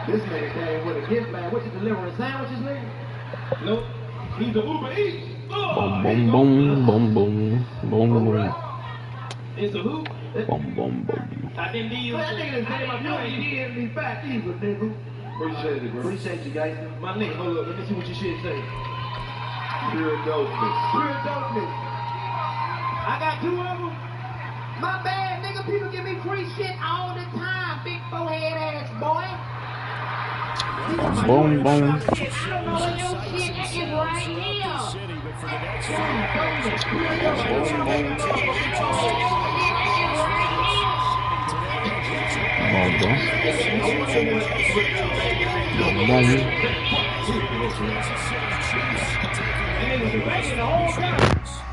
This nigga came with a gift bag. What you delivering sandwiches, nigga? Nope. He's a Uber Eats. Boom, boom, boom, boom, boom, boom, boom. It's a who? Boom, boom, boom. I didn't need you. That nigga done came up. You ain't hear me back either, nigga. Appreciate it, bro. Appreciate you, guys. My nigga, hold up. Let me see what your shit say. Pure dopeness. Pure dopeness. I got 2 of them. My bad, nigga. People give me free shit all the time. Big forehead ass boy. Boom, boom. I don't know where your shit is right here.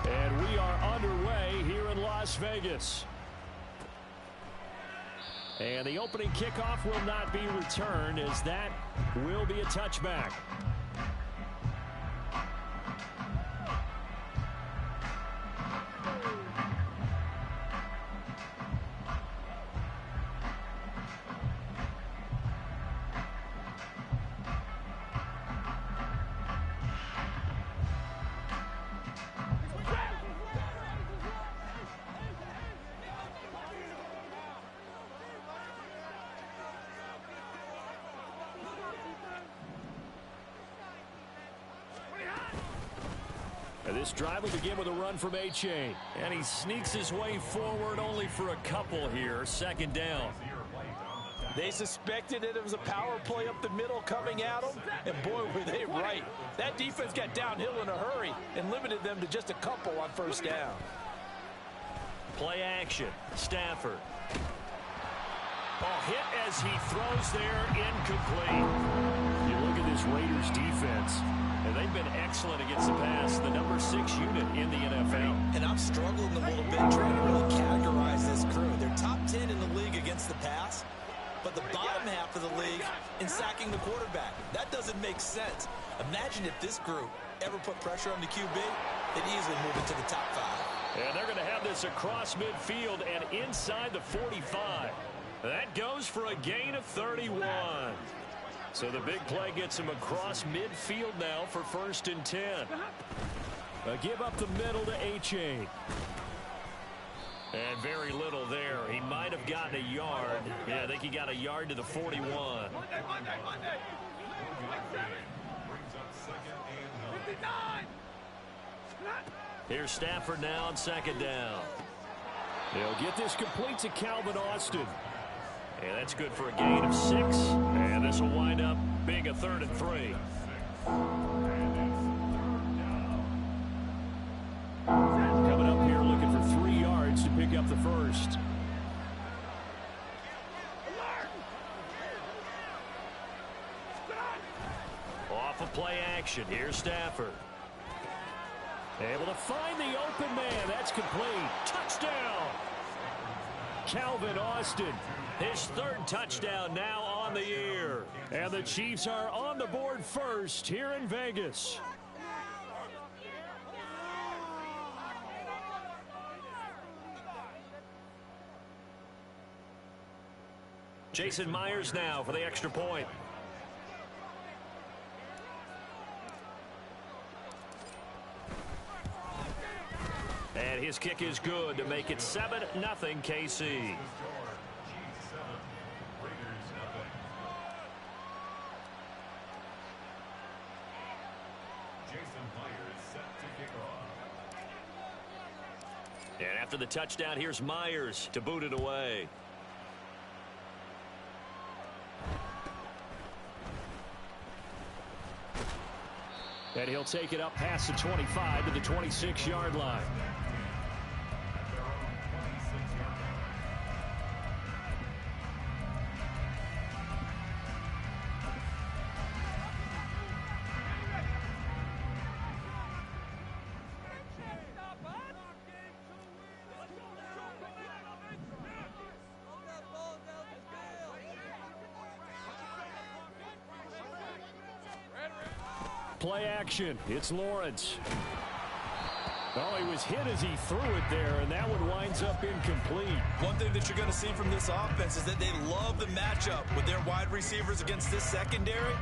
And we are underway here in Las Vegas. And the opening kickoff will not be returned, as that will be a touchback. This drive will begin with a run from Achane. And he sneaks his way forward only for a couple here. Second down. They suspected that it was a power play up the middle coming at them. And boy, were they right. That defense got downhill in a hurry and limited them to just a couple on first down. Play action. Stafford. Ball hit as he throws there. Incomplete. You look at this Raiders defense. And they've been excellent against the pass, the number 6 unit in the NFL. And I'm struggling a little bit trying to really categorize this crew. They're top 10 in the league against the pass, but the bottom half of the league in sacking the quarterback. That doesn't make sense. Imagine if this group ever put pressure on the QB, they'd easily move into the top 5. And they're going to have this across midfield and inside the 45. That goes for a gain of 31. So the big play gets him across midfield now for 1st and 10. A give up the middle to Achane. And very little there. He might have gotten a yard. Yeah, I think he got a yard to the 41. Here's Stafford now on 2nd down. They'll get this complete to Calvin Austin. And that's good for a gain of 6. And this will wind up being a 3rd and 3. Coming up here looking for 3 yards to pick up the first. Off of play action. Here's Stafford. Able to find the open man. That's complete. Touchdown. Calvin Austin. His 3rd touchdown now on the year. And the Chiefs are on the board first here in Vegas. Jason Myers now for the extra point. And his kick is good to make it 7-0 KC. And after the touchdown, here's Myers to boot it away. And he'll take it up past the 25 to the 26-yard line. Play action. It's Lawrence. Oh, he was hit as he threw it there, and that one winds up incomplete. One thing that you're going to see from this offense is that they love the matchup with their wide receivers against this secondary.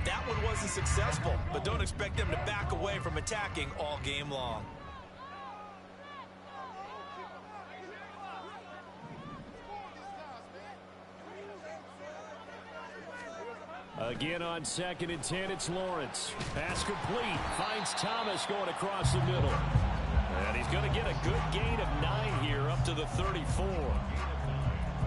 That one wasn't successful, but don't expect them to back away from attacking all game long. Again on 2nd and 10, it's Lawrence. Pass complete. Finds Thomas going across the middle. And he's going to get a good gain of 9 here up to the 34.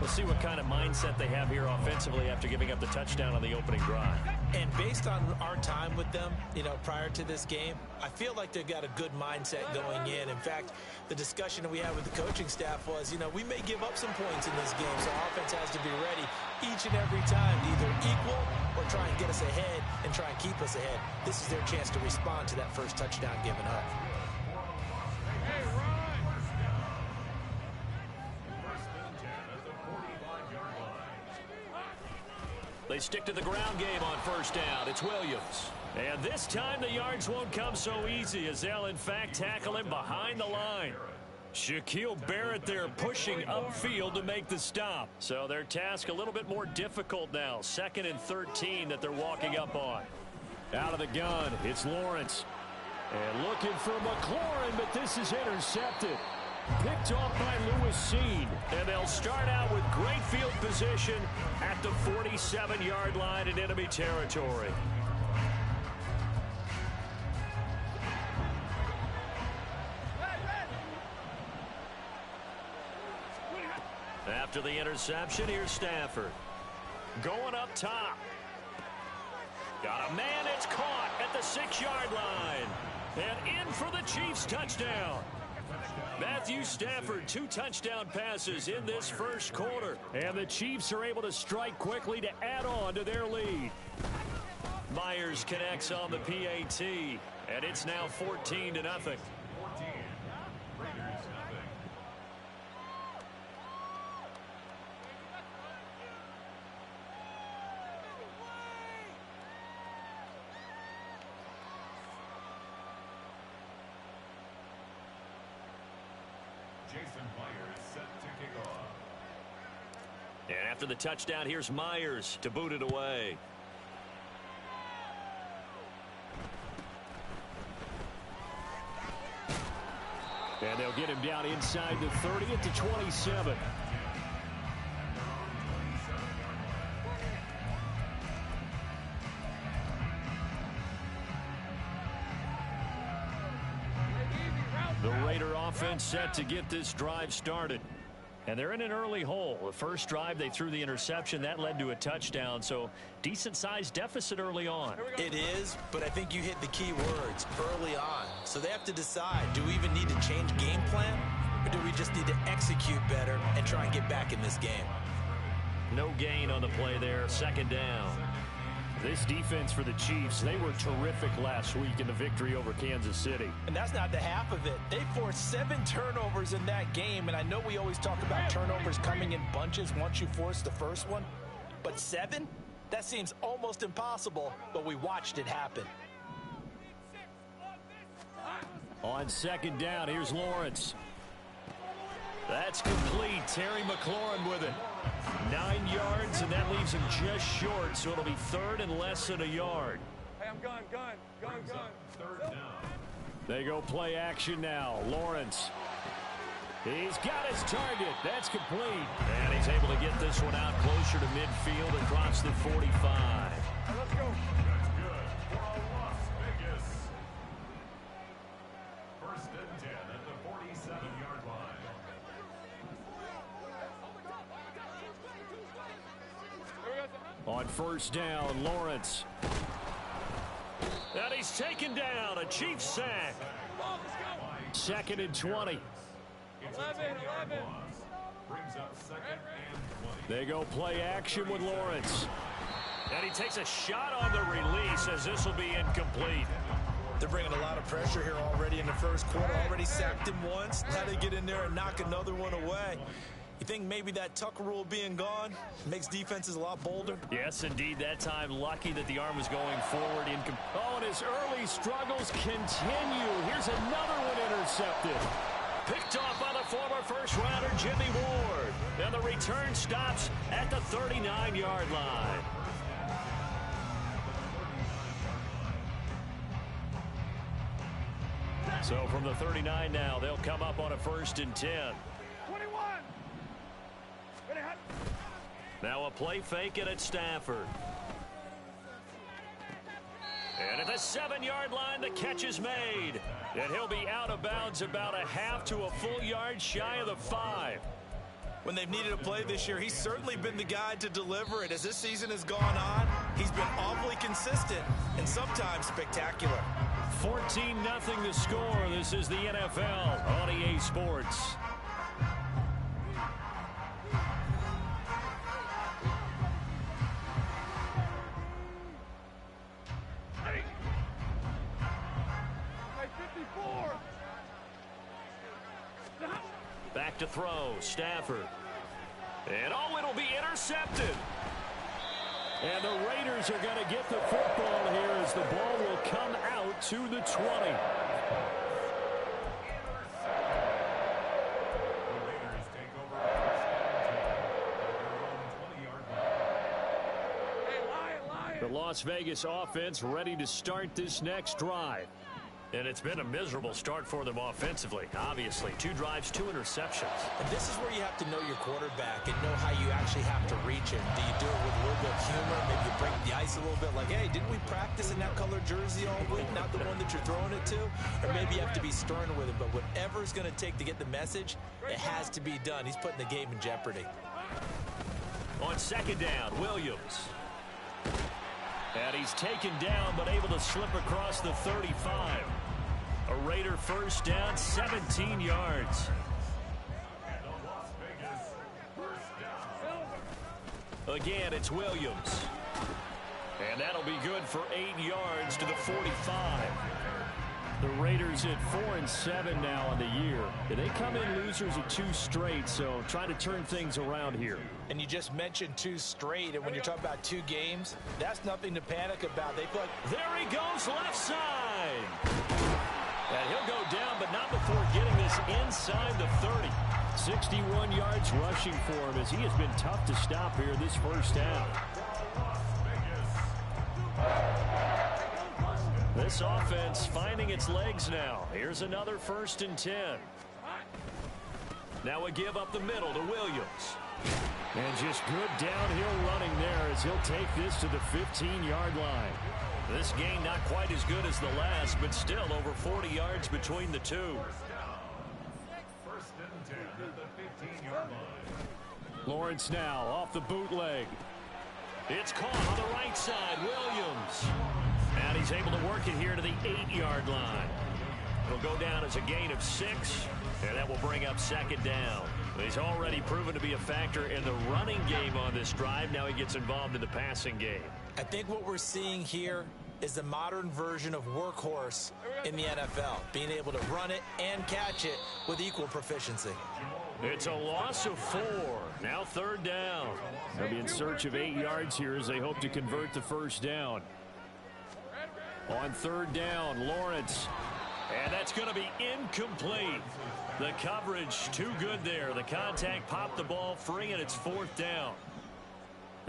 We'll see what kind of mindset they have here offensively after giving up the touchdown on the opening drive. And based on our time with them, prior to this game, I feel like they've got a good mindset going in. In fact, the discussion that we had with the coaching staff was, we may give up some points in this game, so our offense has to be ready each and every time to either equal or try and get us ahead and try and keep us ahead. This is their chance to respond to that first touchdown given up. They stick to the ground game on 1st down. It's Williams. And this time the yards won't come so easy as they'll, in fact, tackle him behind the line. Shaquille Barrett there pushing upfield to make the stop. So their task a little bit more difficult now. 2nd and 13 that they're walking up on. Out of the gun, it's Lawrence. And looking for McLaurin, but this is intercepted. Picked off by Lewis Cine. And they'll start out with great field position at the 47-yard line in enemy territory. After the interception, here's Stafford. Going up top. Got a man, it's caught at the 6-yard line. And in for the Chiefs touchdown. Matthew Stafford, 2 touchdown passes in this first quarter. And the Chiefs are able to strike quickly to add on to their lead. Myers connects on the PAT. And it's now 14-0. And after the touchdown, here's Myers to boot it away. And they'll get him down inside the 30 at the 27. The Raider offense set to get this drive started. And they're in an early hole. The first drive, they threw the interception. That led to a touchdown, so decent-sized deficit early on. It is, but I think you hit the key words, early on. So they have to decide, do we even need to change game plan, or do we just need to execute better and try and get back in this game? No gain on the play there, 2nd down. This defense for the Chiefs, they were terrific last week in the victory over Kansas City. And that's not the half of it. They forced 7 turnovers in that game, and I know we always talk about turnovers coming in bunches once you force the first one, but 7? That seems almost impossible, but we watched it happen. On 2nd down, here's Lawrence. That's complete. Terry McLaurin with it. 9 yards, and that leaves him just short, so it'll be 3rd and less than a yard. Hey, I'm gun. 3rd down. They go play action now. Lawrence. He's got his target. That's complete. And he's able to get this one out closer to midfield across the 45. Hey, let's go. Good for Las Vegas. 1st and 10 at the 47-yard line. On 1st down, Lawrence. And he's taken down. A Chiefs sack. 2nd and 20. 11. Brings up 2nd and 20. They go play action with Lawrence. And he takes a shot on the release as this will be incomplete. They're bringing a lot of pressure here already in the first quarter. Already sacked him once. Now they get in there and knock another one away. You think maybe that Tuck rule being gone makes defenses a lot bolder? Yes, indeed. That time, lucky that the arm was going forward. And his early struggles continue. Here's another one intercepted. Picked off by the former first-rounder Jimmy Ward. And the return stops at the 39-yard line. So from the 39 now, they'll come up on a 1st and 10. 21. Now a play fake it at Stafford. And at the 7-yard line, the catch is made. And he'll be out of bounds about a half to a full yard shy of the 5. When they've needed a play this year, he's certainly been the guy to deliver it. As this season has gone on, he's been awfully consistent and sometimes spectacular. 14-0 the score. This is the NFL on EA Sports. Back to throw, Stafford. And it'll be intercepted. And the Raiders are going to get the football here as the ball will come out to the 20. The Raiders take over their own 20-yard line. The Las Vegas offense ready to start this next drive. And it's been a miserable start for them offensively. Obviously, 2 drives, 2 interceptions. And this is where you have to know your quarterback and know how you actually have to reach him. Do you do it with a little bit of humor? Maybe you break the ice a little bit like, hey, didn't we practice in that color jersey all week? Not the one that you're throwing it to? Or maybe you have to be stern with him. But whatever it's going to take to get the message, it has to be done. He's putting the game in jeopardy. On 2nd down, Williams. And he's taken down, but able to slip across the 35. A Raider 1st down, 17 yards. Las Vegas, 1st down. Again, it's Williams. And that'll be good for 8 yards to the 45. The Raiders at 4-7 now on the year. They come in losers of 2 straight, so try to turn things around here. And you just mentioned 2 straight, and when you're talking about 2 games, that's nothing to panic about. They feel like, there he goes, left side. And he'll go down, but not before getting this inside the 30. 61 yards rushing for him as he has been tough to stop here this 1st down. This offense finding its legs now. Here's another 1st and 10. Now a give up the middle to Williams. And just good downhill running there as he'll take this to the 15-yard line. This game not quite as good as the last, but still over 40 yards between the two. 1st and 10 at the 15-yard line. Lawrence now off the bootleg. It's caught on the right side, Williams. And he's able to work it here to the 8-yard line. It'll go down as a gain of 6, and that will bring up 2nd down. He's already proven to be a factor in the running game on this drive. Now he gets involved in the passing game. I think what we're seeing here is the modern version of workhorse in the NFL, being able to run it and catch it with equal proficiency. It's a loss of 4. Now 3rd down. They'll be in search of 8 yards here as they hope to convert the 1st down. On 3rd down, Lawrence. And that's going to be incomplete. The coverage too good there. The contact popped the ball free, and it's 4th down.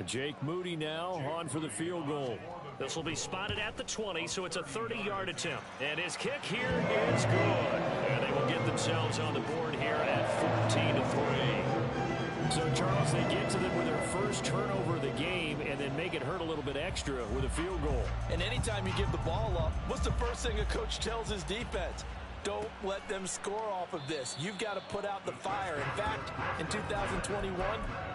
Jake Moody now on for the field goal. This will be spotted at the 20, so it's a 30-yard attempt. And his kick here is good. And they will get themselves on the board here at 14-3. So, Charles, they get to them with their first turnover of the game and then make it hurt a little bit extra with a field goal. And anytime you give the ball up, what's the first thing a coach tells his defense? Don't let them score off of this. You've got to put out the fire. In fact, in 2021,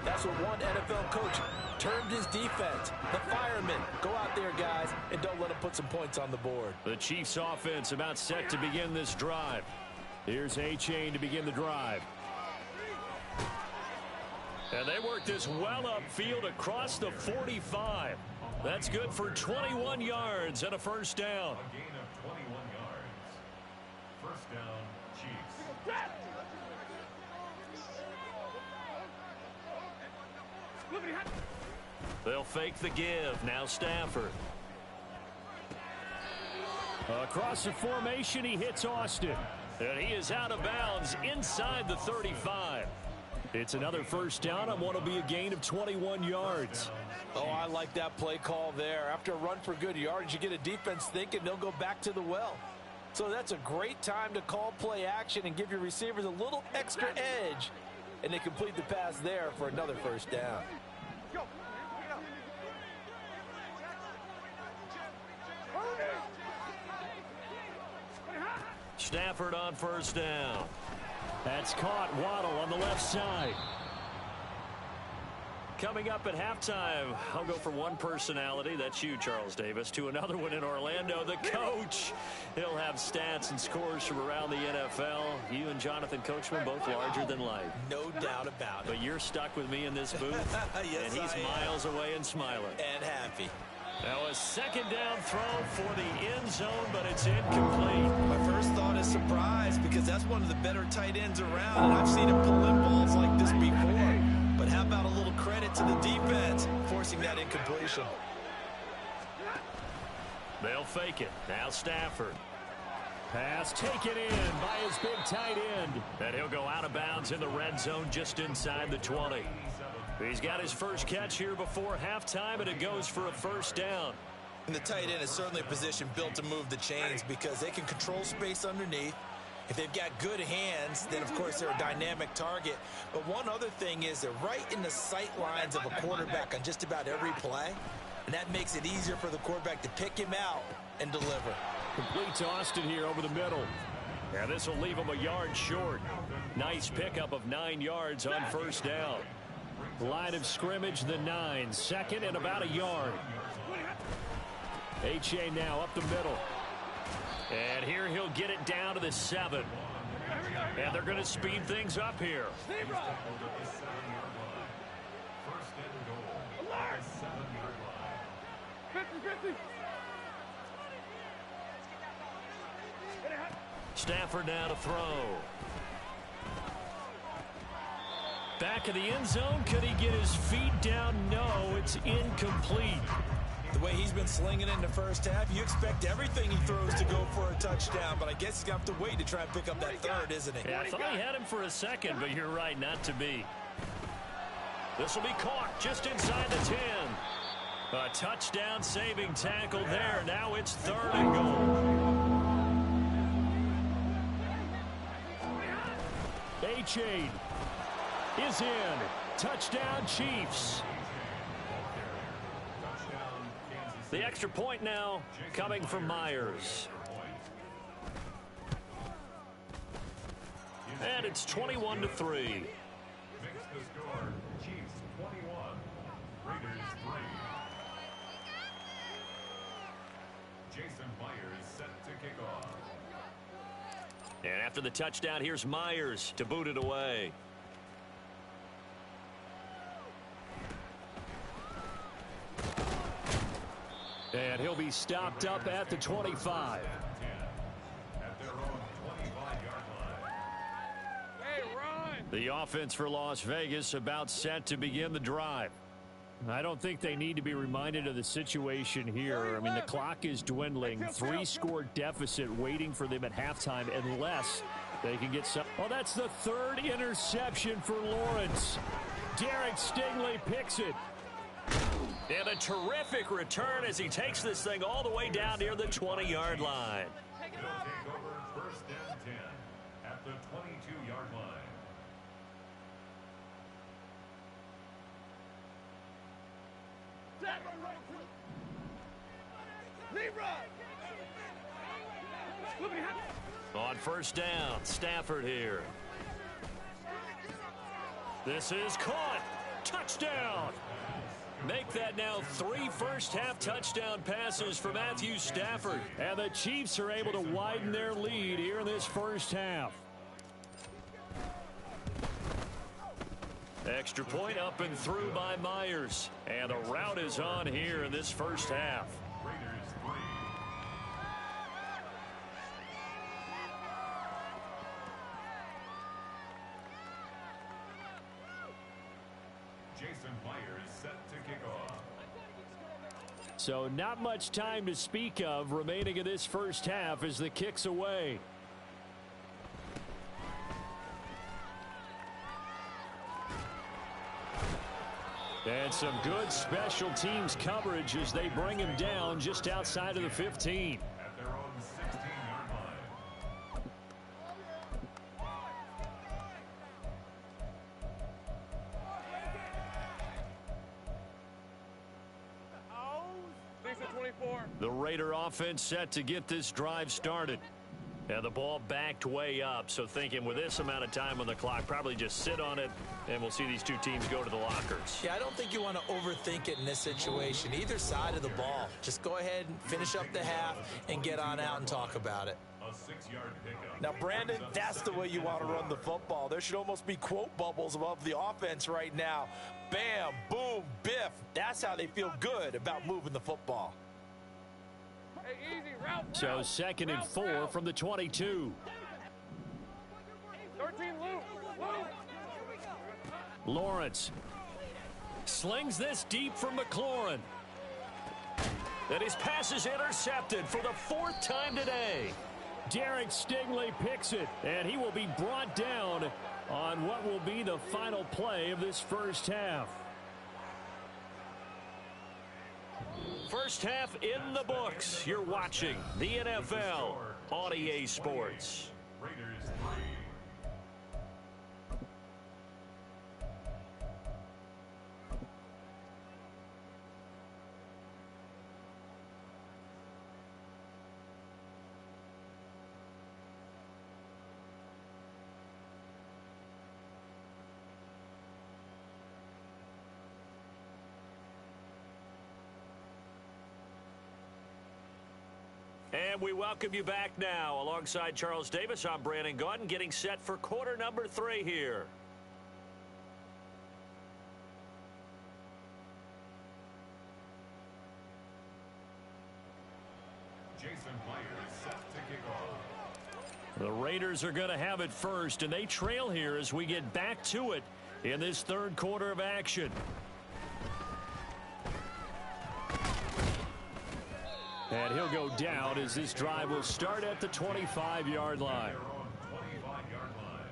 that's what one NFL coach termed his defense. The firemen. Go out there, guys, and don't let them put some points on the board. The Chiefs offense about set to begin this drive. Here's A-Chain to begin the drive. And they work this well upfield across the 45. That's good for 21 yards and a 1st down. A gain of 21 yards. 1st down, Chiefs. They'll fake the give. Now Stafford. Across the formation, he hits Austin. And he is out of bounds inside the 35. It's another first down on what will be a gain of 21 yards. Oh, I like that play call there. After a run for good yards, you get a defense thinking they'll go back to the well. So that's a great time to call play action and give your receivers a little extra edge. And they complete the pass there for another first down. Stafford on first down. That's caught. Waddle on the left side. Coming up at halftime, I'll go from one personality, that's you, Charles Davis, to another one in Orlando, the coach. He'll have stats and scores from around the NFL. You and Jonathan Coachman both larger than life. No doubt about it. But you're stuck with me in this booth, yes, and he's miles away and smiling. And happy. Now a second down throw for the end zone, but it's incomplete. My first thought is surprise, because that's one of the better tight ends around, and I've seen him pull in balls like this before. But how about a little credit to the defense forcing that incompletion? They'll fake it. Now Stafford. Pass taken in by his big tight end. And he'll go out of bounds in the red zone just inside the 20. He's got his first catch here before halftime, and it goes for a first down. And the tight end is certainly a position built to move the chains because they can control space underneath. If they've got good hands, then of course they're a dynamic target. But one other thing is they're right in the sight lines of a quarterback on just about every play. And that makes it easier for the quarterback to pick him out and deliver. Complete to Austin here over the middle. Yeah, this will leave him a yard short. Nice pickup of 9 yards on first down. Line of scrimmage, the 9. Second and about a yard. H.A. now up the middle. And here he'll get it down to the 7. And they're going to speed things up here. First and goal. 7-yard line. 50-50. Stafford now to throw. Back of the end zone. Could he get his feet down? No, it's incomplete. The way he's been slinging in the first half, you expect everything he throws to go for a touchdown, but I guess he's going to have to wait to try and pick up that third, isn't he? Yeah, I thought he had him for a second, but you're right, not to be. This will be caught just inside the 10. A touchdown saving tackle there. Now it's 3rd and goal. H.A. is in. Touchdown, Chiefs. The extra point now coming from Myers. And it's 21-3. Makes the score Chiefs 21, Raiders 3. Jason Myers set to kick off. And after the touchdown, here's Myers to boot it away. And he'll be stopped up at the 25. At their own 25-yard line. Hey, run! The offense for Las Vegas about set to begin the drive. I don't think they need to be reminded of the situation here. I mean, the clock is dwindling. 3-score deficit waiting for them at halftime unless they can get some. Oh, that's the 3rd interception for Lawrence. Derek Stingley picks it. And a terrific return as he takes this thing all the way down near the 20-yard line. They'll take over 1st and 10 at the 22-yard line. On first down, Stafford here. This is caught. Touchdown. Make that now 3 first-half touchdown passes for Matthew Stafford. And the Chiefs are able to widen their lead here in this first half. Extra point up and through by Myers. And the route is on here in this first half. Raiders 3. Jason Myers set to kick off. So not much time to speak of remaining in this first half as the kick's away. And some good special teams coverage as they bring him down just outside of the 15. At their own 16-yard line. Lisa 24. The Raider offense set to get this drive started. And the ball backed way up, so thinking with this amount of time on the clock, probably just sit on it, and we'll see these two teams go to the lockers. Yeah, I don't think you want to overthink it in this situation. Either side of the ball. Just go ahead and finish up the half and get on out and talk about it. A 6-yard pickup. Now, Brandon, that's the way you want to run the football. There should almost be quote bubbles above the offense right now. Bam, boom, biff. That's how they feel good about moving the football. Hey, easy, route. So 2nd and 4 from the 22. 13 loop. Lawrence slings this deep from McLaurin. And his pass is intercepted for the 4th time today. Derek Stingley picks it, and he will be brought down on what will be the final play of this first half. First half in the books. You're watching the NFL on EA Sports. Raiders 3. And we welcome you back now. Alongside Charles Davis, I'm Brandon Gaudin, getting set for quarter number 3 here. Jason Myers set to kick off. The Raiders are going to have it first, and they trail here as we get back to it in this 3rd quarter of action. And he'll go down as this drive will start at the 25-yard line. Their own 25-yard line.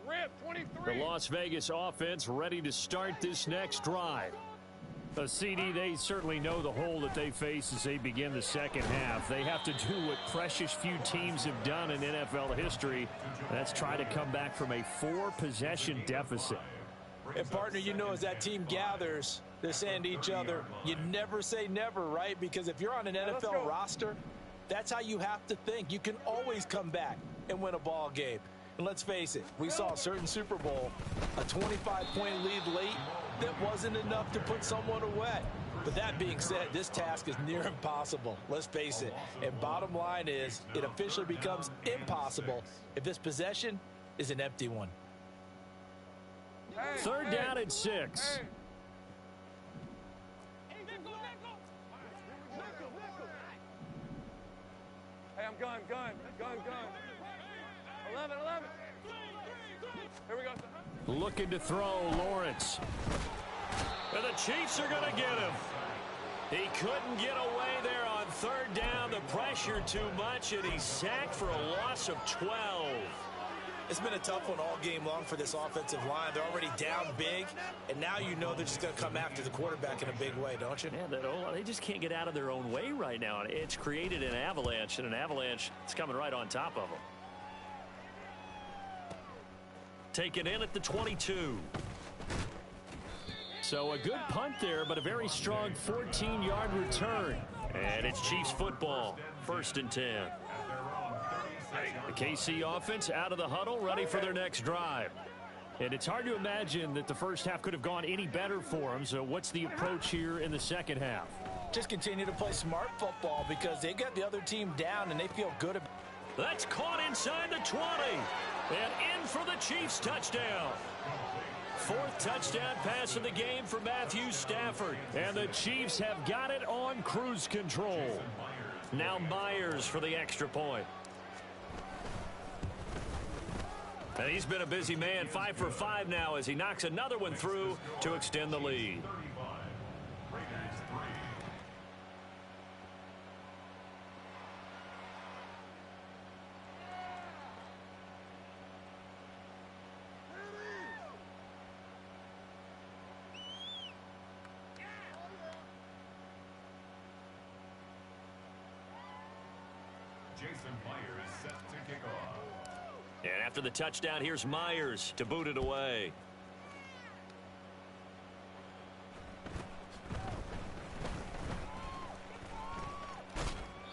Rip, The 23. Las Vegas offense ready to start this next drive. A CD, they certainly know the hole that they face as they begin the second half. They have to do what precious few teams have done in NFL history. That's try to come back from a 4-possession deficit. And, partner, you know, as that team gathers, they're saying to each other, you never say never, right? Because if you're on an NFL roster, that's how you have to think. You can always come back and win a ball game. And let's face it, we saw a certain Super Bowl, a 25-point lead late that wasn't enough to put someone away. But that being said, this task is near impossible. Let's face it. And bottom line is, it officially becomes impossible if this possession is an empty one. Hey, 3rd down and 6. Hey. Hey, I'm gun. 11. Here we go. Looking to throw, Lawrence. And the Chiefs are going to get him. He couldn't get away there on 3rd down. The pressure too much, and he's sacked for a loss of 12. It's been a tough one all game long for this offensive line. They're already down big, and now you know they're just going to come after the quarterback in a big way, don't you? Man, they just can't get out of their own way right now. It's created an avalanche, and an avalanche is coming right on top of them. Taken in at the 22. So a good punt there, but a very strong 14-yard return. And it's Chiefs football, 1st and 10. The KC offense out of the huddle, ready for their next drive. And it's hard to imagine that the first half could have gone any better for them. So what's the approach here in the second half? Just continue to play smart football because they got the other team down and they feel good about it. That's caught inside the 20. And in for the Chiefs touchdown. Fourth touchdown pass of the game for Matthew Stafford. And the Chiefs have got it on cruise control. Now Myers for the extra point. And he's been a busy man, 5 for 5 now as he knocks another one through to extend the lead. Jason Myers set to kick off. And after the touchdown, here's Myers to boot it away.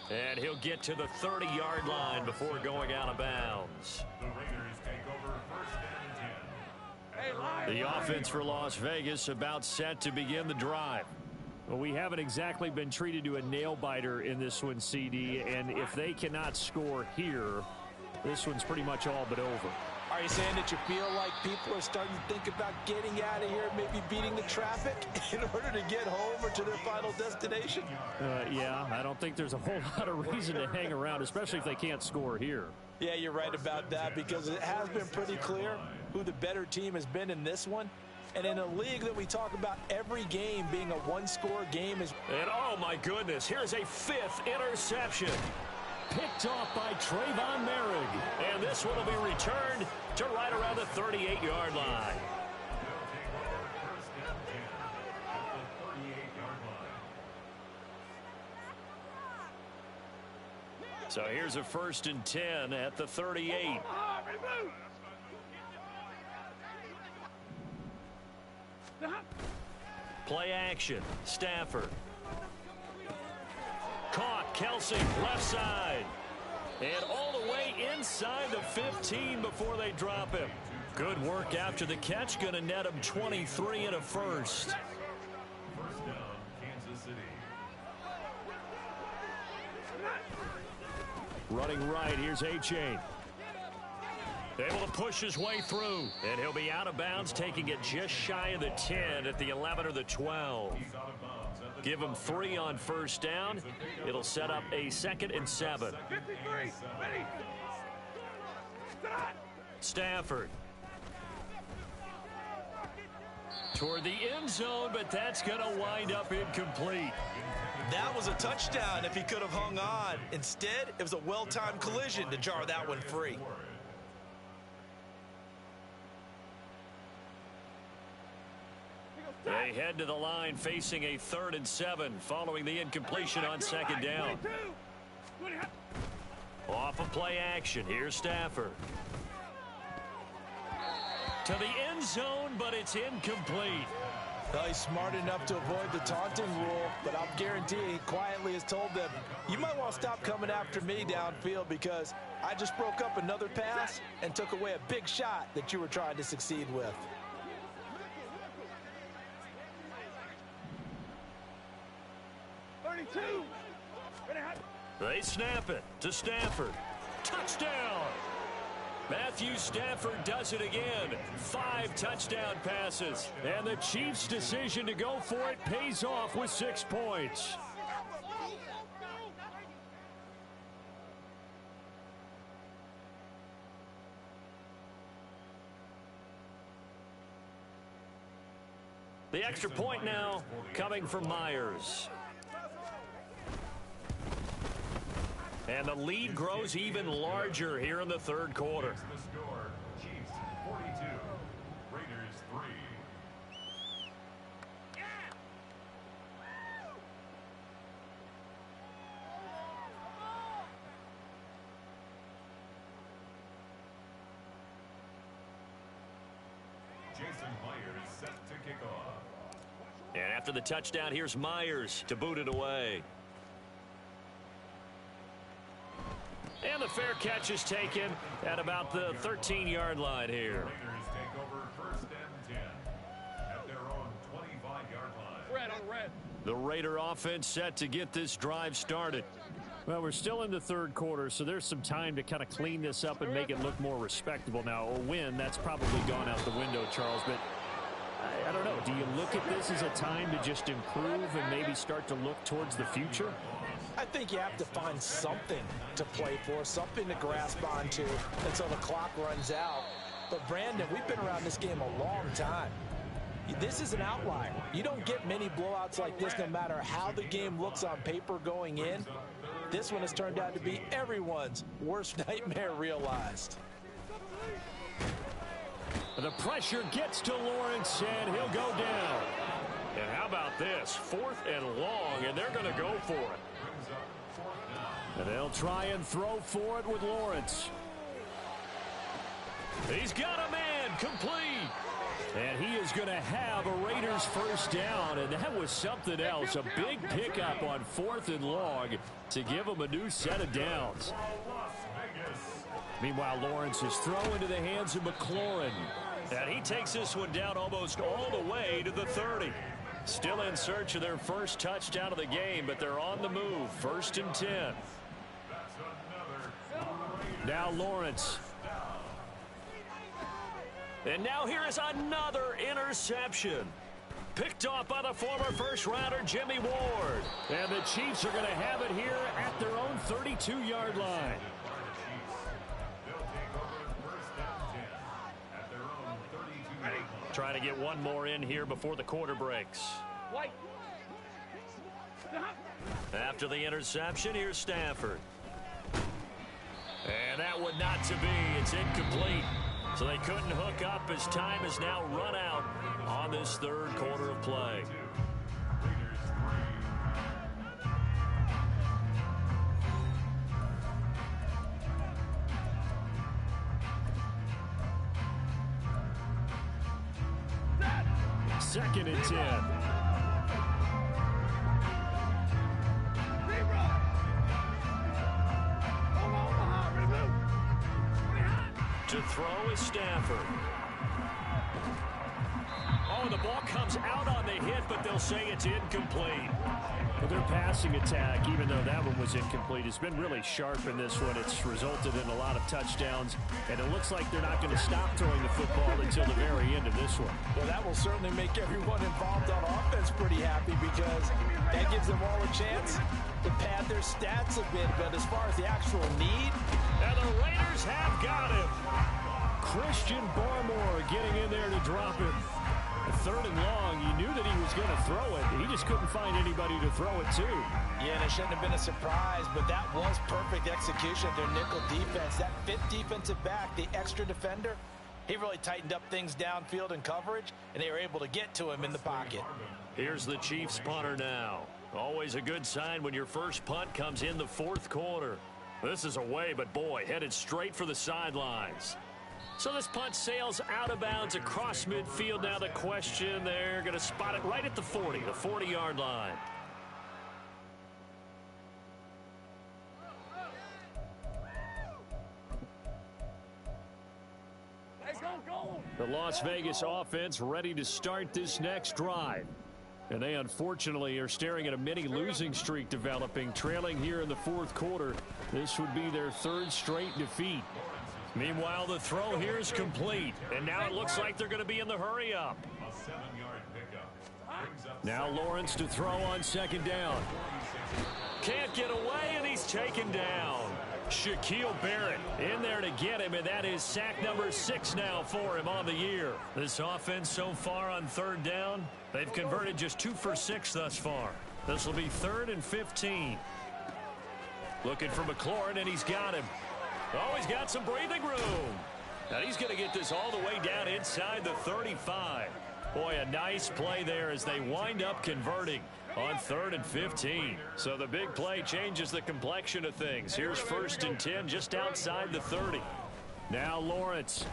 And he'll get to the 30-yard line before going out of bounds. The Raiders take over first and 10. The offense for Las Vegas about set to begin the drive. Well, we haven't exactly been treated to a nail-biter in this one, CD, and if they cannot score here, this one's pretty much all but over. Are you saying that you feel like people are starting to think about getting out of here, maybe beating the traffic in order to get home or to their final destination? Yeah, I don't think there's a whole lot of reason to hang around, especially if they can't score here. Yeah, you're right about that because it has been pretty clear who the better team has been in this one. And in a league that we talk about every game being a one-score game is... And oh my goodness, here's a 5th interception. Picked off by Trayvon Merrick. And this one will be returned to right around the 38-yard line. So here's a 1st and 10 at the 38. Play action. Stafford. Caught. Kelsey. Left side. And all the way inside the 15 before they drop him. Good work after the catch. Going to net him 23 and a first. First down, Kansas City. Running right. Here's A-Chain. Able to push his way through. And he'll be out of bounds, taking it just shy of the 10 at the 11 or the 12. Give him 3 on first down. It'll set up a 2nd and 7. Stafford. Toward the end zone, but that's going to wind up incomplete. That was a touchdown if he could have hung on. Instead, it was a well-timed collision to jar that one free. They head to the line facing a 3rd and 7 following the incompletion on 2nd down. Off of play action. Here's Stafford. To the end zone, but it's incomplete. Well, he's smart enough to avoid the taunting rule, but I'll guarantee he quietly has told them, you might want to stop coming after me downfield because I just broke up another pass and took away a big shot that you were trying to succeed with. They snap it to Stafford. Touchdown! Matthew Stafford does it again. 5 touchdown passes. And the Chiefs' decision to go for it pays off with 6 points. The extra point now coming from Myers. And the lead grows even larger here in the 3rd quarter. The score, Chiefs 42, Raiders 3. Jason Myers set to kick off. And after the touchdown, here's Myers to boot it away. And the fair catch is taken at about the 13-yard line here. Raiders take over 1st and 10 at their own 25-yard line. Red on red. The Raider offense set to get this drive started. Well, we're still in the third quarter, so there's some time to kind of clean this up and make it look more respectable. Now, a win, that's probably gone out the window, Charles, but I don't know. Do you look at this as a time to just improve and maybe start to look towards the future? I think you have to find something to play for, something to grasp onto until the clock runs out. But, Brandon, we've been around this game a long time. This is an outlier. You don't get many blowouts like this no matter how the game looks on paper going in. This one has turned out to be everyone's worst nightmare realized. The pressure gets to Lawrence, and he'll go down. And how about this? 4th and long, and they're going to go for it. And they'll try and throw for it with Lawrence. He's got a man, complete. And he is going to have a Raiders first down, and that was something else. A big pickup on 4th and long to give him a new set of downs. Meanwhile, Lawrence is thrown into the hands of McLaurin. And he takes this one down almost all the way to the 30. Still in search of their first touchdown of the game, but they're on the move. 1st and 10. Now Lawrence. And now here is another interception. Picked off by the former first-rounder Jimmy Ward. And the Chiefs are going to have it here at their own 32-yard line. Trying to get one more in here before the quarter breaks. After the interception, here's Stafford. And that one not to be. It's incomplete. So they couldn't hook up as time has now run out on this third quarter of play. Second and 10. To throw is Stafford. Oh, and the ball comes out on the hit, but they'll say it's incomplete. Well, their passing attack, even though that one was incomplete, has been really sharp in this one. It's resulted in a lot of touchdowns, and it looks like they're not going to stop throwing the football until the very end of this one. Well, that will certainly make everyone involved on offense pretty happy because that gives them all a chance to pad their stats a bit. But as far as the actual need, and the Raiders have got him. Christian Barmore getting in there to drop him. A 3rd and long, you knew that he was going to throw it. He just couldn't find anybody to throw it to. Yeah, and it shouldn't have been a surprise, but that was perfect execution of their nickel defense. That 5th defensive back, the extra defender, he really tightened up things downfield in coverage, and they were able to get to him in the pocket. Here's the Chiefs punter now. Always a good sign when your first punt comes in the 4th quarter. This is away, but boy, headed straight for the sidelines. So this punt sails out of bounds across midfield. Now the question, they're going to spot it right at the 40, the 40-yard line. The Las Vegas offense ready to start this next drive. And they unfortunately are staring at a mini losing streak developing, trailing here in the 4th quarter. This would be their 3rd straight defeat. Meanwhile, the throw here is complete. And now it looks like they're going to be in the hurry up. Now Lawrence to throw on 2nd down. Can't get away, and he's taken down. Shaquille Barrett in there to get him, and that is sack number 6 now for him on the year. This offense so far on 3rd down, they've converted just 2 for 6 thus far. This will be 3rd and 15. Looking for McLaurin, and he's got him. Oh, he's got some breathing room. Now he's going to get this all the way down inside the 35. Boy, a nice play there as they wind up converting on 3rd and 15. So the big play changes the complexion of things. Here's 1st and 10 just outside the 30. Now Lawrence.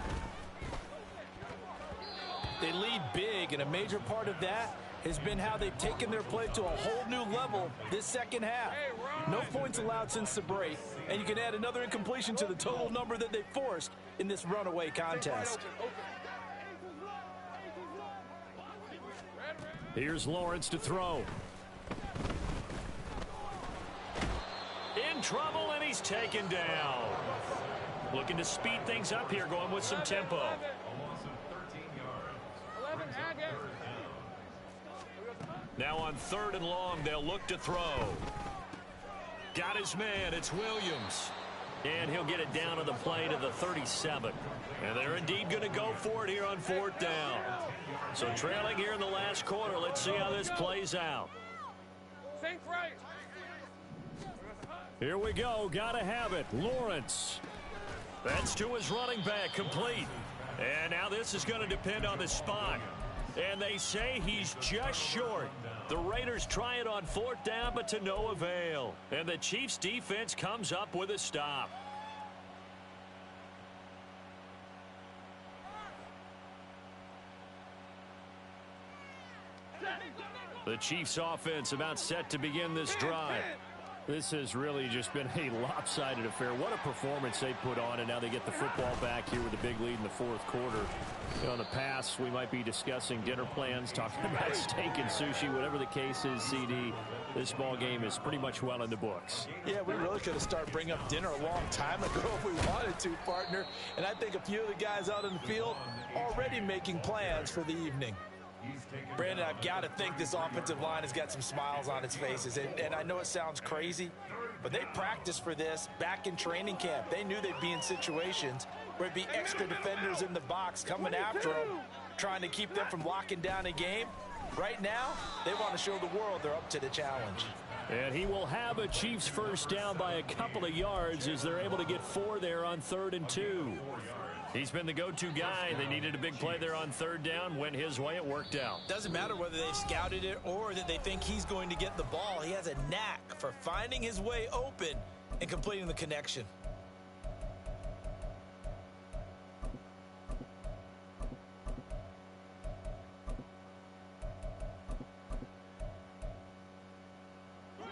They lead big, and a major part of that has been how they've taken their play to a whole new level this second half. No points allowed since the break, and you can add another incompletion to the total number that they forced in this runaway contest. Here's Lawrence to throw. trouble, and he's taken down. Looking to speed things up here, going with some tempo. A loss of 13 yards. 11, add it. Now on 3rd and long, they'll look to throw. Got his man. It's Williams. And he'll get it down to the play to the 37. And they're indeed going to go for it here on 4th down. So trailing here in the last quarter. Let's see how this plays out. Saints right. Here we go. Got to have it. Lawrence. That's to his running back. Complete. And now this is going to depend on the spot. And they say he's just short. The Raiders try it on 4th down, but to no avail. And the Chiefs defense comes up with a stop. The Chiefs offense about set to begin this drive. This has really just been a lopsided affair. What a performance they put on, and now they get the football back here with a big lead in the 4th quarter. You know, in the past, we might be discussing dinner plans, talking about steak and sushi, whatever the case is, CD. This ball game is pretty much well in the books. Yeah, we really could have started bringing up dinner a long time ago if we wanted to, partner. And I think a few of the guys out in the field already making plans for the evening. Brandon, I've got to think this offensive line has got some smiles on its faces. And I know it sounds crazy, but they practiced for this back in training camp. They knew they'd be in situations where it'd be extra defenders in the box coming after them, trying to keep them from locking down a game. Right now, they want to show the world they're up to the challenge. And he will have a Chiefs first down by a couple of yards as they're able to get 4 there on 3rd and 2. He's been the go-to guy. They needed a big play there on 3rd down. Went his way. It worked out. Doesn't matter whether they've scouted it or that they think he's going to get the ball. He has a knack for finding his way open and completing the connection.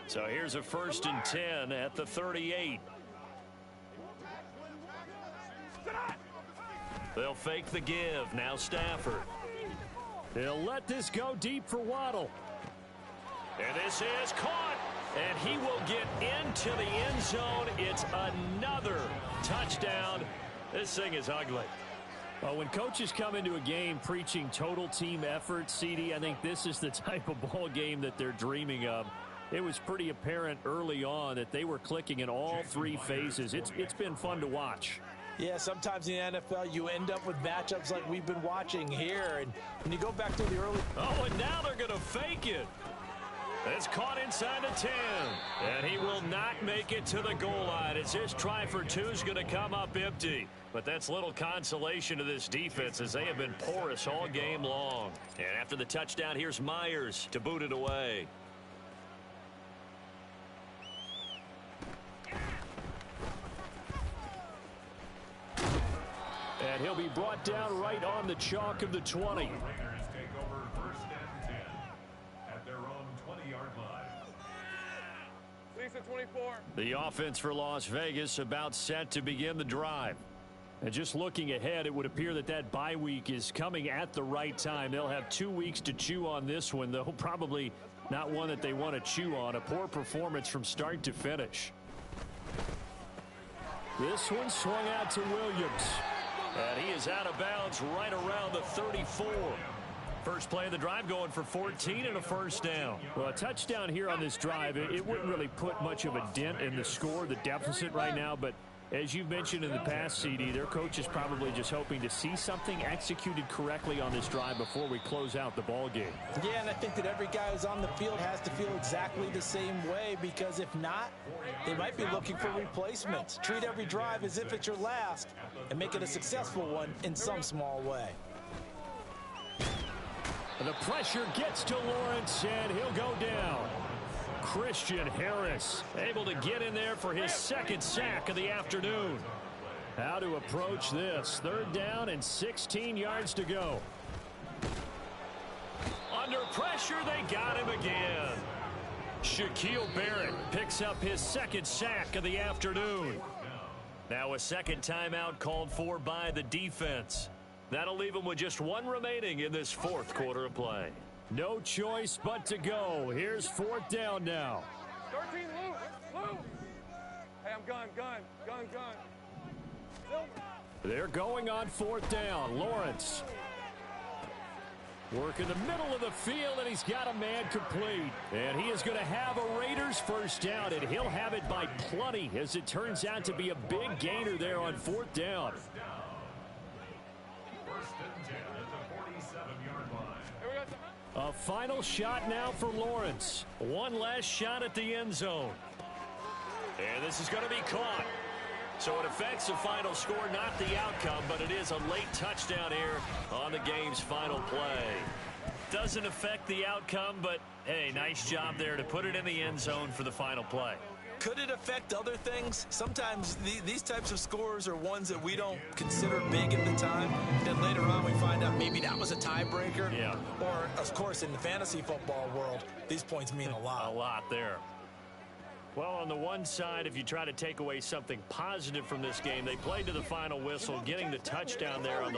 So here's a 1st and 10 at the 38. They'll fake the give. Now Stafford. They'll let this go deep for Waddle. And this is caught. And he will get into the end zone. It's another touchdown. This thing is ugly. Well, when coaches come into a game preaching total team effort, CD, I think this is the type of ball game that they're dreaming of. It was pretty apparent early on that they were clicking in all 3 phases. It's been fun to watch. Yeah, sometimes in the NFL you end up with matchups like we've been watching here. And when you go back to the early... Oh, and now they're going to fake it. It's caught inside the 10. And he will not make it to the goal line as his try for 2 is going to come up empty. But that's little consolation to this defense as they have been porous all game long. And after the touchdown, here's Myers to boot it away. And he'll be brought down right on the chalk of the 20. The Raiders take over 1st and 10 at their own 20-yard line. Lisa 24. The offense for Las Vegas about set to begin the drive. And just looking ahead, it would appear that that bye week is coming at the right time. They'll have 2 weeks to chew on this one, though probably not one that they want to chew on. A poor performance from start to finish. This one swung out to Williams. And he is out of bounds right around the 34. First play of the drive going for 14 and a 1st down. Well, a touchdown here on this drive, it wouldn't really put much of a dent in the score, the deficit right now. But as you've mentioned in the past, CD, their coach is probably just hoping to see something executed correctly on this drive before we close out the ball game. Yeah, and I think that every guy who's on the field has to feel exactly the same way, because if not, they might be looking for replacements. Treat every drive as if it's your last and make it a successful one in some small way. And the pressure gets to Lawrence, and he'll go down. Christian Harris able to get in there for his 2nd sack of the afternoon. How to approach this? 3rd down and 16 yards to go. Under pressure, they got him again. Shaquille Barrett picks up his 2nd sack of the afternoon. Now a 2nd timeout called for by the defense. That'll leave him with just 1 remaining in this 4th quarter of play. No choice but to go. Here's 4th down now. 13, Luke. gun. They're going on 4th down. Lawrence. Work in the middle of the field, and he's got a man complete. And he is going to have a Raiders first down, and he'll have it by plenty, as it turns out to be a big gainer there on 4th down. First and 10 at the 47-yard line. A final shot now for Lawrence. One last shot at the end zone. And this is going to be caught. So it affects the final score, not the outcome, but it is a late touchdown here on the game's final play. Doesn't affect the outcome, but, hey, nice job there to put it in the end zone for the final play. Could it affect other things? Sometimes these types of scores are ones that we don't consider big at the time. Then later on we find out maybe that was a tiebreaker. Yeah. Or, of course, in the fantasy football world, these points mean a lot. A lot there. Well, on the one side, if you try to take away something positive from this game, they played to the final whistle, getting the touchdown there on the